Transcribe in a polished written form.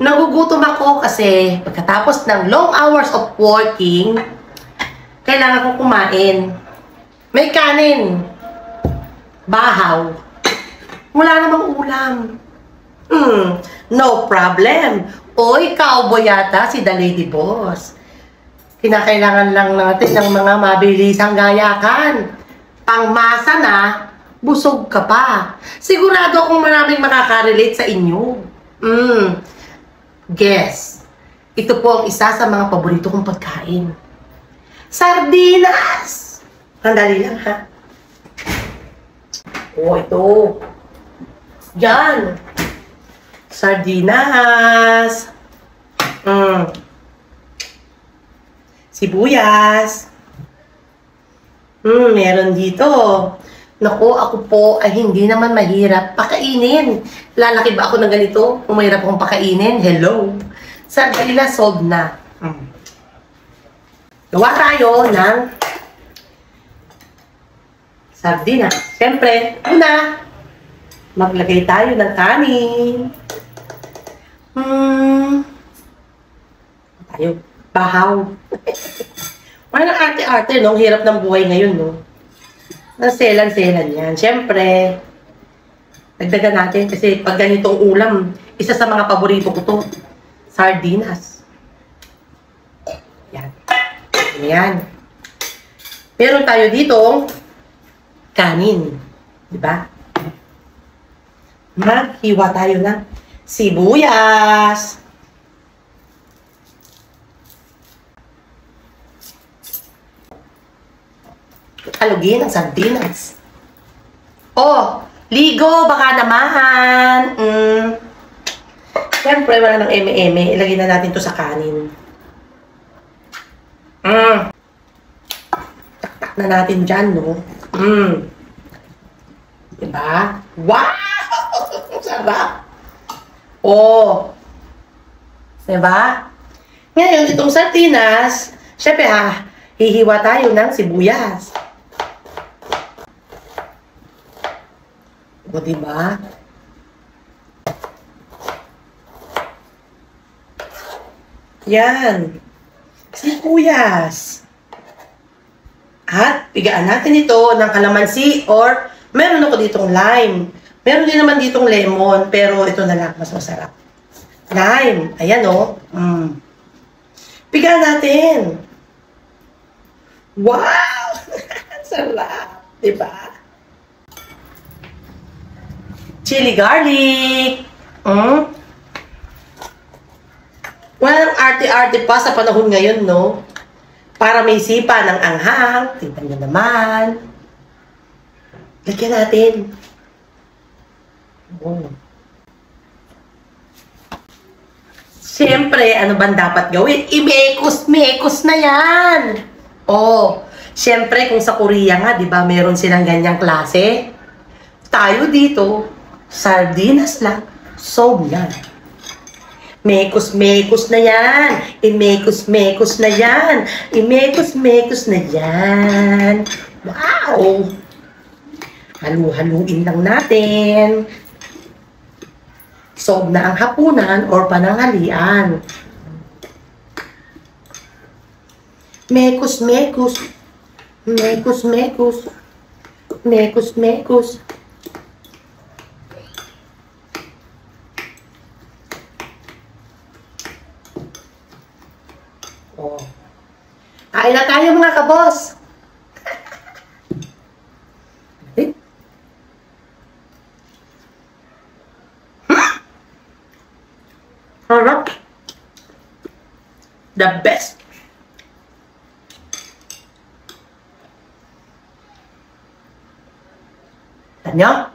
Nagugutom ako kasi pagkatapos ng long hours of working, kailangan kong kumain. May kanin. Bahaw. Wala namang ulam. No problem. Oy, cowboy yata si The Lady Boss. Kinakailangan lang natin ng mga mabilisang gayakan. Pangmasa na, busog ka pa. Sigurado akong maraming makaka-relate sa inyo. Guess, ito po ang isa sa mga paborito kong pagkain. Sardinas! Andali lang ha. Oh, ito. Yan. Sardinas. Sibuyas. Meron dito. Naku, ako po ay hindi naman mahirap pakainin. Lalaki ba ako ng ganito? Kung mahirap akong pakainin? Hello. Sardinas, solved na. Gawa tayo ng sardinas. Siyempre, una, maglagay tayo ng kanin. Tayo, bahaw. Parang arte-arte, no? Hirap ng buhay ngayon, no? Naselan-selan yan. Siyempre, dagdagan natin kasi pag ganitong ulam, isa sa mga paborito ko to, sardinas. Yan. Yan. Meron tayo dito, kanin. Diba? Maghiwa tayo ng sibuyas. Halugin ang sardinas. Oh, ligo, baka naman. Siyempre, wala ng eme-eme. Ilagay na natin to sa kanin. Tak-tak na natin dyan, no? Diba? Wow! Sarap! Oh! Diba? Ngayon, itong sardinas, syempre hihiwa tayo ng sibuyas. O, diba? Yan. Sibuyas. At, pigaan natin ito ng kalamansi or meron ako ditong lime. Meron din naman ditong lemon, pero ito na lang, mas masarap. Lime. Ayan, o. Pigaan natin. Wow! Sarap. Diba? Chili garlic. Walang arte-arte pa sa panahon ngayon, no? Para may sipa ng anghang. Tingnan nyo naman. Lagyan natin. Siyempre, ano ba dapat gawin? I-mekos-mekos na yan. Oh, siyempre, kung sa Korea nga, di ba, meron silang ganyang klase. Tayo dito, sardinas lang, solve na. Mekos-mekos na yan. I-mekos-mekos na yan. I-mekos-mekos na yan. Wow! Halu-haluin lang natin. Solve na ang hapunan or pananghalian. Mekos-mekos. Mekos-mekos. Mekos-mekos. Oh. Kain na tayo mga kabos. Harap. The best. Tanya?